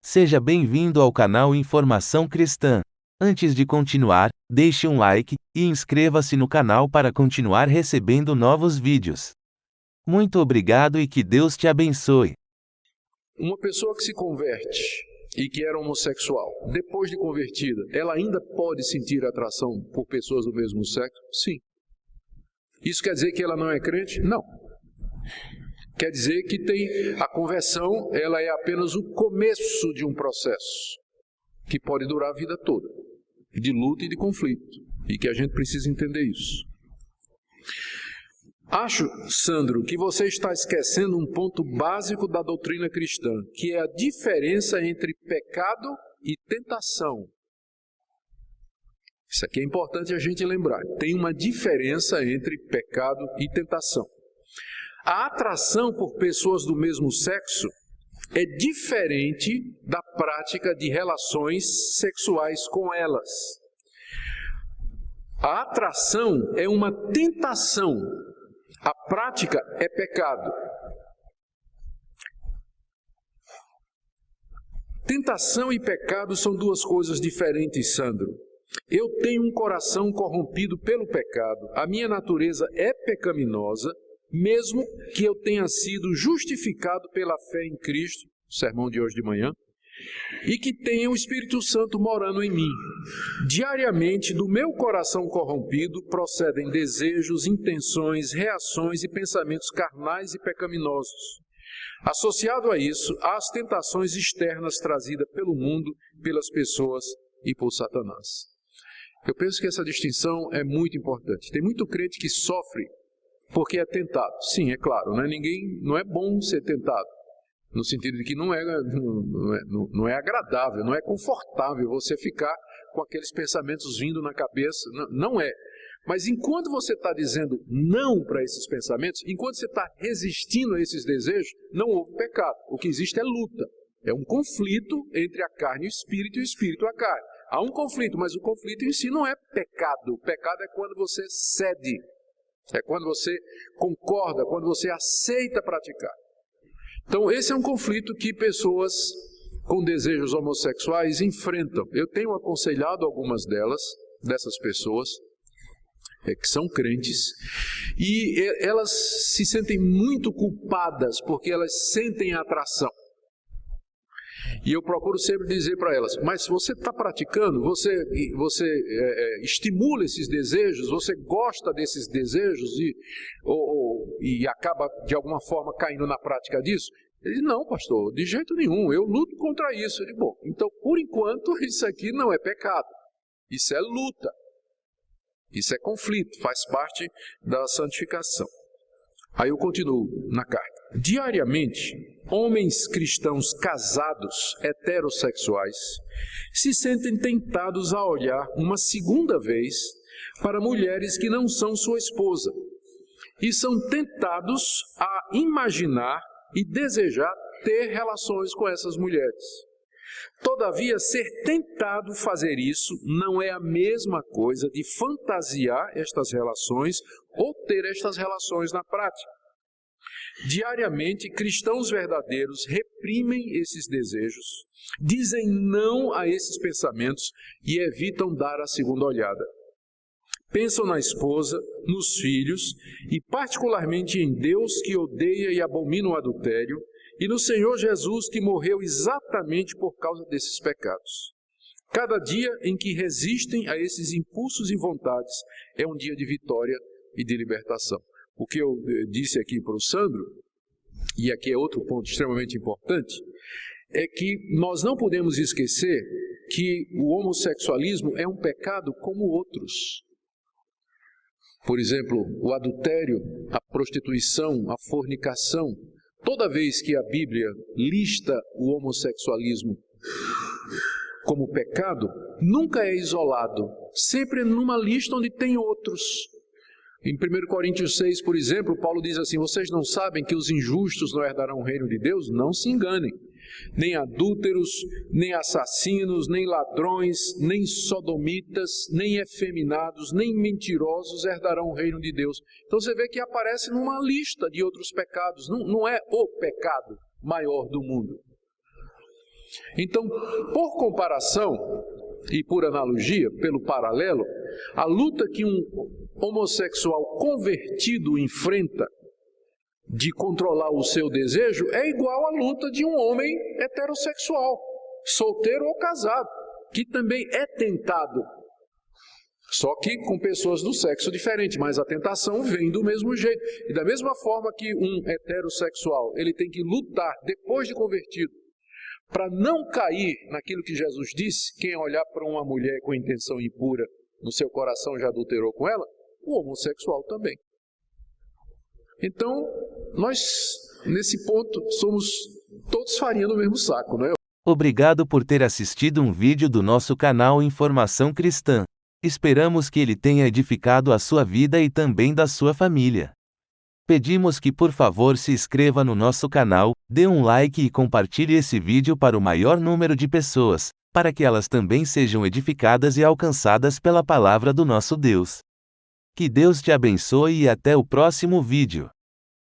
Seja bem-vindo ao canal Informação Cristã. Antes de continuar, deixe um like e inscreva-se no canal para continuar recebendo novos vídeos. Muito obrigado e que Deus te abençoe. Uma pessoa que se converte e que era homossexual, depois de convertida, ela ainda pode sentir atração por pessoas do mesmo sexo? Sim. Isso quer dizer que ela não é crente? Não. Quer dizer que a conversão, ela é apenas o começo de um processo que pode durar a vida toda, de luta e de conflito, e que a gente precisa entender isso. Acho, Sandro, que você está esquecendo um ponto básico da doutrina cristã, que é a diferença entre pecado e tentação. Isso aqui é importante a gente lembrar. Tem uma diferença entre pecado e tentação. A atração por pessoas do mesmo sexo é diferente da prática de relações sexuais com elas. A atração é uma tentação. A prática é pecado. Tentação e pecado são duas coisas diferentes, Sandro. Eu tenho um coração corrompido pelo pecado. A minha natureza é pecaminosa, mesmo que eu tenha sido justificado pela fé em Cristo, sermão de hoje de manhã, e que tenha o Espírito Santo morando em mim. Diariamente, do meu coração corrompido, procedem desejos, intenções, reações e pensamentos carnais e pecaminosos. Associado a isso, há as tentações externas trazidas pelo mundo, pelas pessoas e por Satanás. Eu penso que essa distinção é muito importante. Tem muito crente que sofre porque é tentado. Sim, é claro, não é bom ser tentado. No sentido de que não é agradável, não é confortável você ficar com aqueles pensamentos vindo na cabeça. Não é. Mas enquanto você está dizendo não para esses pensamentos, enquanto você está resistindo a esses desejos, não houve pecado. O que existe é luta. É um conflito entre a carne e o espírito e a carne. Há um conflito, mas o conflito em si não é pecado. O pecado é quando você cede. É quando você concorda, quando você aceita praticar. Então, esse é um conflito que pessoas com desejos homossexuais enfrentam. Eu tenho aconselhado algumas dessas pessoas, que são crentes, e elas se sentem muito culpadas porque elas sentem a atração. E eu procuro sempre dizer para elas, mas se você está praticando, você estimula esses desejos, você gosta desses desejos e acaba de alguma forma caindo na prática disso? Ele diz, não, pastor, de jeito nenhum, eu luto contra isso. Eu digo, bom, então por enquanto isso aqui não é pecado, isso é luta, isso é conflito, faz parte da santificação. Aí eu continuo na carta. Diariamente, homens cristãos casados, heterossexuais, se sentem tentados a olhar uma segunda vez para mulheres que não são sua esposa e são tentados a imaginar e desejar ter relações com essas mulheres. Todavia, ser tentado a fazer isso não é a mesma coisa de fantasiar estas relações ou ter estas relações na prática. Diariamente, cristãos verdadeiros reprimem esses desejos, dizem não a esses pensamentos e evitam dar a segunda olhada. Pensam na esposa, nos filhos e particularmente em Deus que odeia e abomina o adultério e no Senhor Jesus que morreu exatamente por causa desses pecados. Cada dia em que resistem a esses impulsos e vontades é um dia de vitória e de libertação. O que eu disse aqui para o Sandro, e aqui é outro ponto extremamente importante, é que nós não podemos esquecer que o homossexualismo é um pecado como outros. Por exemplo, o adultério, a prostituição, a fornicação. Toda vez que a Bíblia lista o homossexualismo como pecado, nunca é isolado, sempre numa lista onde tem outros. Em 1 Coríntios 6, por exemplo, Paulo diz assim, vocês não sabem que os injustos não herdarão o reino de Deus? Não se enganem. Nem adúlteros, nem assassinos, nem ladrões, nem sodomitas, nem efeminados, nem mentirosos herdarão o reino de Deus. Então você vê que aparece numa lista de outros pecados, não é o pecado maior do mundo. Então, por comparação e por analogia, pelo paralelo, a luta que um homossexual convertido enfrenta de controlar o seu desejo é igual à luta de um homem heterossexual, solteiro ou casado, que também é tentado. Só que com pessoas do sexo diferente, mas a tentação vem do mesmo jeito. E da mesma forma que um heterossexual, ele tem que lutar depois de convertido, para não cair naquilo que Jesus disse, quem olhar para uma mulher com intenção impura no seu coração já adulterou com ela, o homossexual também. Então, nós, nesse ponto, somos todos farinha no mesmo saco, não é? Obrigado por ter assistido um vídeo do nosso canal Informação Cristã. Esperamos que ele tenha edificado a sua vida e também da sua família. Pedimos que por favor se inscreva no nosso canal, dê um like e compartilhe esse vídeo para o maior número de pessoas, para que elas também sejam edificadas e alcançadas pela palavra do nosso Deus. Que Deus te abençoe e até o próximo vídeo.